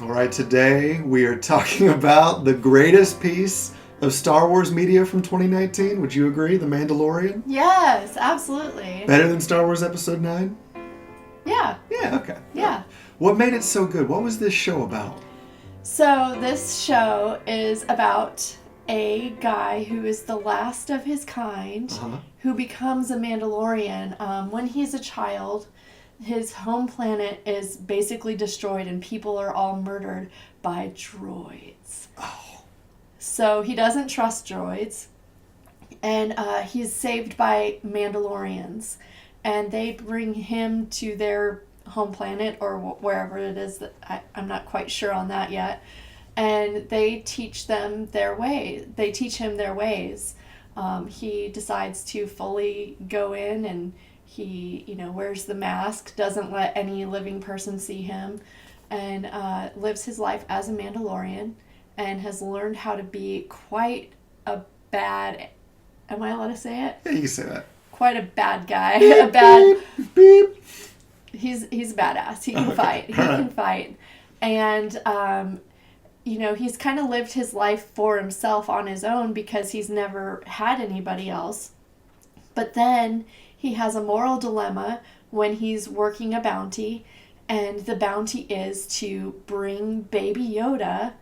All right, today we are talking about the greatest piece of Star Wars media from 2019. Would you agree? The Mandalorian? Yes, absolutely. Better than Star Wars Episode 9? Yeah. Yeah, okay. Yeah. What made it so good? What was this show about? So this show is about a guy who is the last of his kind who becomes a Mandalorian. When he's a child, his home planet is basically destroyed and people are all murdered by droids. Oh. So he doesn't trust droids, and he's saved by Mandalorians, and they bring him to their home planet or wherever it is that I'm not quite sure on that yet, and they teach them their way. They teach him their ways. He decides to fully go in, and he, wears the mask, doesn't let any living person see him, and lives his life as a Mandalorian, and has learned how to be quite a bad... Am I allowed to say it? Yeah, you can say that. Quite a bad guy. Beep, beep. He's a badass. He can fight. He can fight. And, he's kind of lived his life for himself on his own because he's never had anybody else. But then he has a moral dilemma when he's working a bounty, and the bounty is to bring Baby Yoda,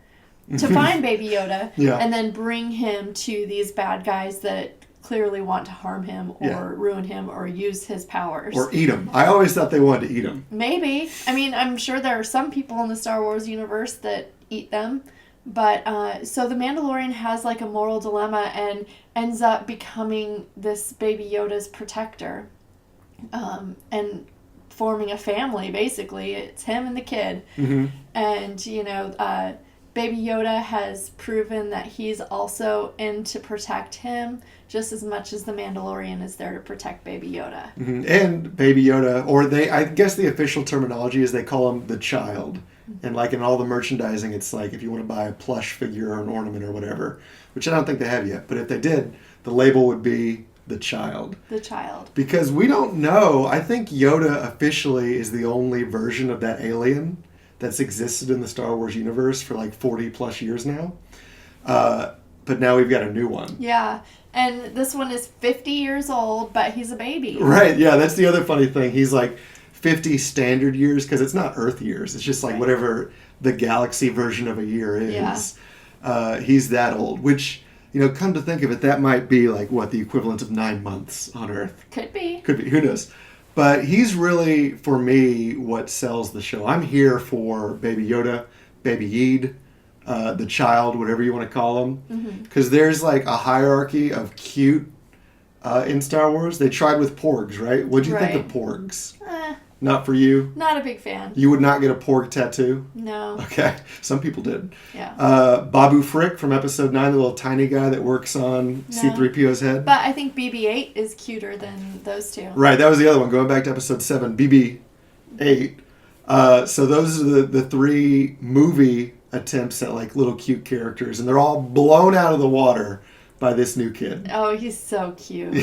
to find Baby Yoda, and then bring him to these bad guys that clearly want to harm him or ruin him or use his powers. Or eat him. I always thought they wanted to eat him. Maybe. I mean, I'm sure there are some people in the Star Wars universe that eat them. But, so the Mandalorian has like a moral dilemma and ends up becoming this Baby Yoda's protector. And forming a family, basically. It's him and the kid. Mm-hmm. And, Baby Yoda has proven that he's also in to protect him just as much as the Mandalorian is there to protect Baby Yoda. Mm-hmm. And Baby Yoda, or I guess the official terminology is they call him the child. Mm-hmm. And like in all the merchandising, it's like if you want to buy a plush figure or an ornament or whatever, which I don't think they have yet, but if they did, the label would be the child. The child. Because we don't know. I think Yoda officially is the only version of that alien that's existed in the Star Wars universe for like 40 plus years now. But now we've got a new one. Yeah. And this one is 50 years old, but he's a baby. Right. Yeah. That's the other funny thing. He's like 50 standard years because it's not Earth years. It's just like whatever the galaxy version of a year is. Yeah. He's that old, which, come to think of it, that might be like what the equivalent of 9 months on Earth. Could be. Who knows? But he's really, for me, what sells the show. I'm here for Baby Yoda, Baby Yeed, the child, whatever you want to call him. Because there's like a hierarchy of cute in Star Wars. They tried with porgs, right? What'd you think of porgs? Not for you? Not a big fan. You would not get a porg tattoo? No. Okay. Some people did. Yeah. Babu Frick from Episode 9, the little tiny guy that works on C-3PO's head. But I think BB-8 is cuter than those two. Right. That was the other one. Going back to Episode 7, BB-8. So those are the three movie attempts at like little cute characters. And they're all blown out of the water by this new kid. Oh, he's so cute.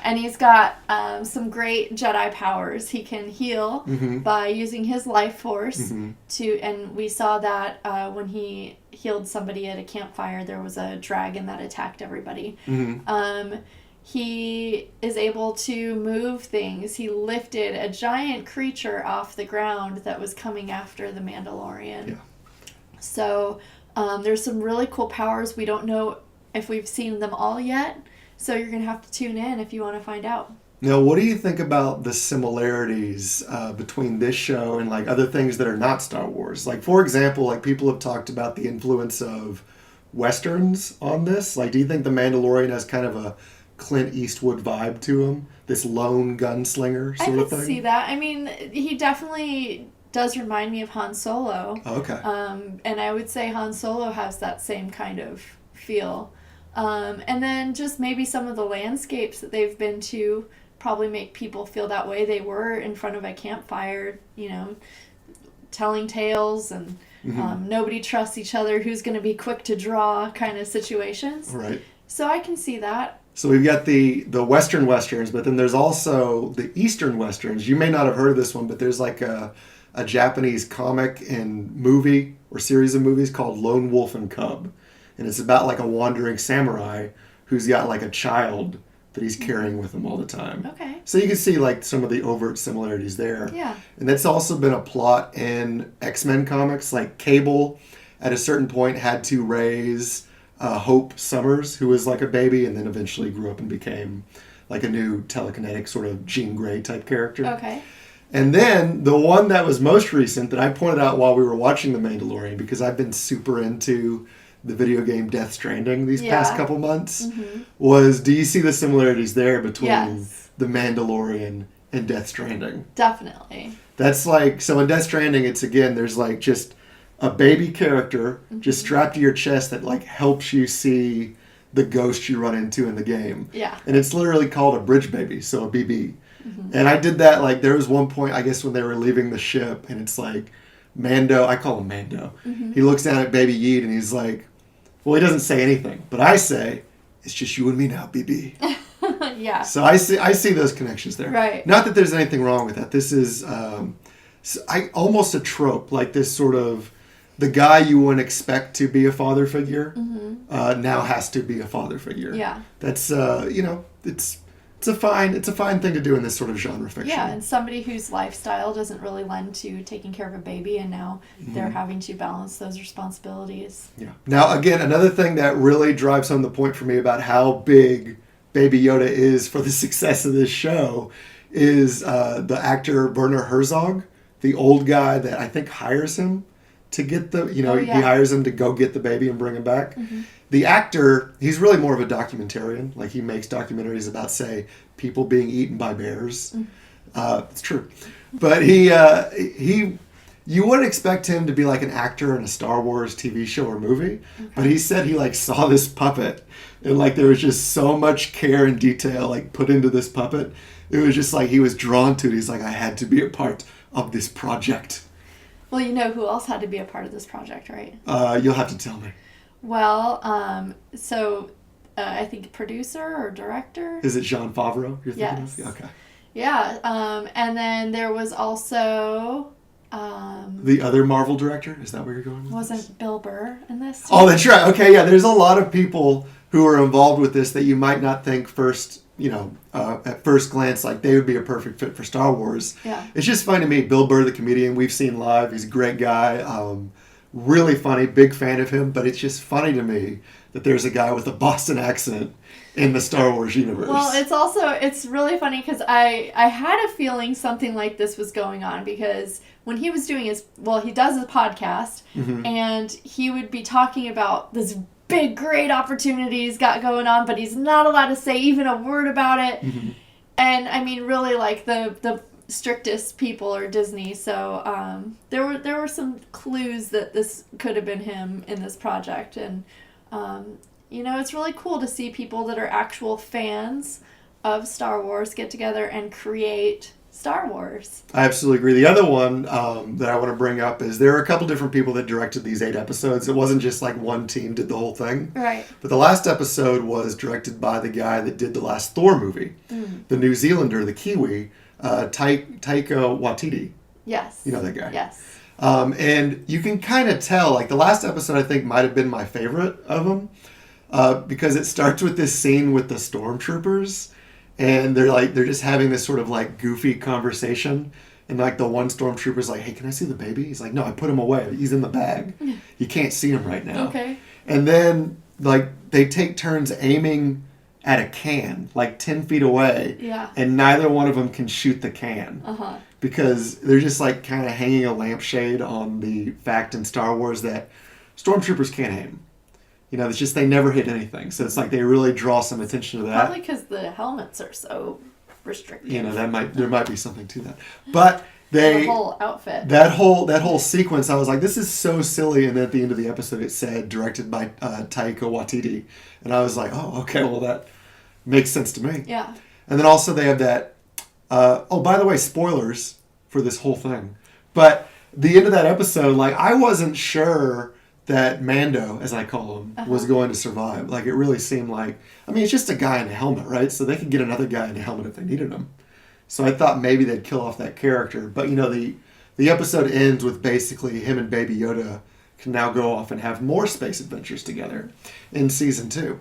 And he's got some great Jedi powers. He can heal by using his life force and we saw that when he healed somebody at a campfire, there was a dragon that attacked everybody. He is able to move things. He lifted a giant creature off the ground that was coming after the Mandalorian. Yeah. So there's some really cool powers. We don't know if we've seen them all yet, so you're going to have to tune in if you want to find out. Now, what do you think about the similarities between this show and like other things that are not Star Wars? Like, for example, like people have talked about the influence of Westerns on this. Like, do you think The Mandalorian has kind of a Clint Eastwood vibe to him? This lone gunslinger sort of thing? I could see that. I mean, he definitely does remind me of Han Solo. Oh, okay. And I would say Han Solo has that same kind of feel. And then just maybe some of the landscapes that they've been to probably make people feel that way. They were in front of a campfire, telling tales and nobody trusts each other, who's going to be quick to draw kind of situations. Right. So I can see that. So we've got the Western Westerns, but then there's also the Eastern Westerns. You may not have heard of this one, but there's like a a Japanese comic and movie or series of movies called Lone Wolf and Cub. And it's about like a wandering samurai who's got like a child that he's carrying with him all the time. Okay. So you can see like some of the overt similarities there. Yeah. And that's also been a plot in X-Men comics. Like Cable, at a certain point, had to raise Hope Summers, who was like a baby, and then eventually grew up and became like a new telekinetic sort of Jean Grey type character. Okay. And then the one that was most recent that I pointed out while we were watching The Mandalorian, because I've been super into the video game Death Stranding these past couple months, was, do you see the similarities there between The Mandalorian and Death Stranding? Definitely. That's like, so in Death Stranding, it's again, there's like just a baby character just strapped to your chest that like helps you see the ghost you run into in the game. Yeah. And it's literally called a bridge baby, so a BB. And I did that, like, there was one point, I guess, when they were leaving the ship, and it's like, Mando, I call him Mando. He looks down at Baby Yeet, and he's like, well, he doesn't say anything, but I say, it's just you and me now, BB. Yeah. So I see those connections there. Right. Not that there's anything wrong with that. This is almost a trope, like this sort of, the guy you wouldn't expect to be a father figure now has to be a father figure. Yeah. That's, it's a fine thing to do in this sort of genre fiction. Yeah, and somebody whose lifestyle doesn't really lend to taking care of a baby, and now they're having to balance those responsibilities. Yeah. Now, again, another thing that really drives home the point for me about how big Baby Yoda is for the success of this show is the actor Werner Herzog, the old guy that I think hires him to get the, he hires him to go get the baby and bring him back. The actor, he's really more of a documentarian. Like, he makes documentaries about, say, people being eaten by bears. It's true. But you wouldn't expect him to be like an actor in a Star Wars TV show or movie. Okay. But he said he like saw this puppet and like there was just so much care and detail like put into this puppet. It was just like he was drawn to it. He's like, I had to be a part of this project. Well, you know who else had to be a part of this project, right? You'll have to tell me. Well, I think producer or director. Is it Jon Favreau you're thinking of? Yes. Okay. Yeah, and then there was also... the other Marvel director? Is that where you're going with Wasn't this? Bill Burr in this? Too? Oh, that's right. Okay, yeah, there's a lot of people who are involved with this that you might not think at first glance, like they would be a perfect fit for Star Wars. Yeah. It's just funny to me. Bill Burr, the comedian, we've seen live. He's a great guy. Really funny. Big fan of him. But it's just funny to me that there's a guy with a Boston accent in the Star Wars universe. Well, it's really funny because I had a feeling something like this was going on because when he was doing he does a podcast and he would be talking about this big, great opportunity he's got going on, but he's not allowed to say even a word about it. And I mean, really, like the strictest people are Disney, so there were some clues that this could have been him in this project, and it's really cool to see people that are actual fans of Star Wars get together and create Star Wars. I absolutely agree. The other one that I want to bring up is there are a couple different people that directed these 8 episodes. It wasn't just like one team did the whole thing. Right. But the last episode was directed by the guy that did the last Thor movie, the New Zealander, the Kiwi, Taika Waititi. Yes. You know that guy. Yes. And you can kind of tell, like the last episode I think might have been my favorite of them because it starts with this scene with the stormtroopers. And they're just having this sort of like goofy conversation. And like the one stormtrooper's like, hey, can I see the baby? He's like, no, I put him away. He's in the bag. You can't see him right now. Okay. And then like they take turns aiming at a can like 10 feet away. Yeah. And neither one of them can shoot the can. Because they're just like kind of hanging a lampshade on the fact in Star Wars that stormtroopers can't aim. It's just they never hit anything. So it's like they really draw some attention to that. Probably because the helmets are so restricted. There might be something to that. But the whole outfit. That whole sequence, I was like, this is so silly. And then at the end of the episode, it said directed by Taika Waititi, and I was like, oh, okay, well that makes sense to me. Yeah. And then also they have that. By the way, spoilers for this whole thing. But the end of that episode, like I wasn't sure that Mando, as I call him, was going to survive. Like, it really seemed like... I mean, it's just a guy in a helmet, right? So they could get another guy in a helmet if they needed him. So I thought maybe they'd kill off that character. But, the the episode ends with basically him and Baby Yoda can now go off and have more space adventures together in season 2.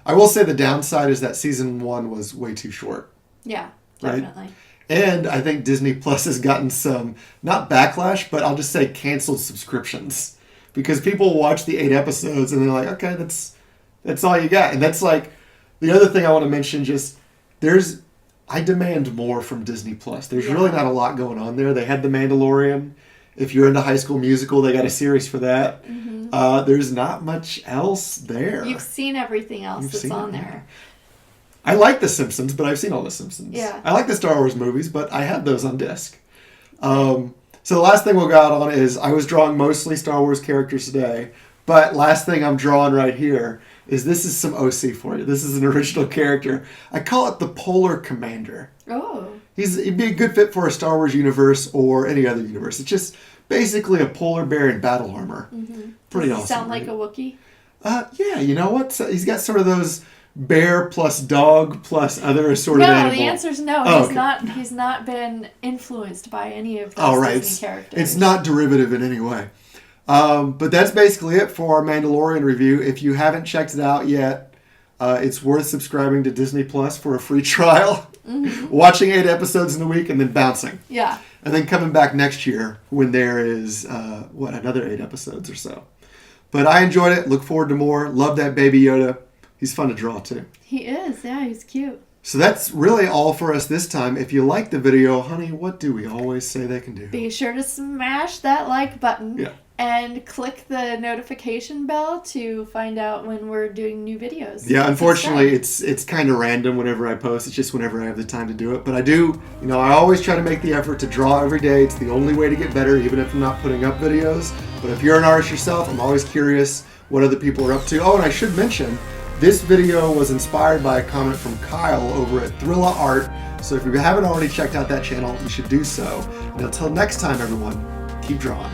I will say the downside is that season 1 was way too short. Yeah, right? definitely. And I think Disney Plus has gotten some, not backlash, but I'll just say canceled subscriptions. Because people watch the 8 episodes and they're like, okay, that's all you got. And that's like, the other thing I want to mention, just, I demand more from Disney Plus. There's really not a lot going on there. They had The Mandalorian. If you're into High School Musical, they got a series for that. Mm-hmm. There's not much else there. You've seen everything else that's on there. I like The Simpsons, but I've seen all The Simpsons. Yeah. I like the Star Wars movies, but I have those on disc. So the last thing we'll go out on is I was drawing mostly Star Wars characters today, but last thing I'm drawing right here is this is some OC for you. This is an original character. I call it the Polar Commander. Oh. He'd be a good fit for a Star Wars universe or any other universe. It's just basically a polar bear in battle armor. Mm-hmm. Pretty awesome. Sound like a Wookiee? Yeah, you know what? So he's got sort of those bear plus dog plus other assorted animal. No, the answer's no. He's not been influenced by any of those Disney characters. It's not derivative in any way. But that's basically it for our Mandalorian review. If you haven't checked it out yet, it's worth subscribing to Disney Plus for a free trial. Mm-hmm. Watching 8 episodes in a week and then bouncing. Yeah. And then coming back next year when there is, another 8 episodes or so. But I enjoyed it. Look forward to more. Love that Baby Yoda. He's fun to draw too. He is. Yeah, he's cute. So that's really all for us this time. If you like the video, honey, what do we always say they can do? Be sure to smash that like button. Yeah. And click the notification bell to find out when we're doing new videos. Yeah, unfortunately, it's kind of random whenever I post. It's just whenever I have the time to do it. But I do, I always try to make the effort to draw every day. It's the only way to get better, even if I'm not putting up videos. But if you're an artist yourself, I'm always curious what other people are up to. Oh, and I should mention, this video was inspired by a comment from Kyle over at Thrilla Art. So if you haven't already checked out that channel, you should do so. And until next time, everyone, keep drawing.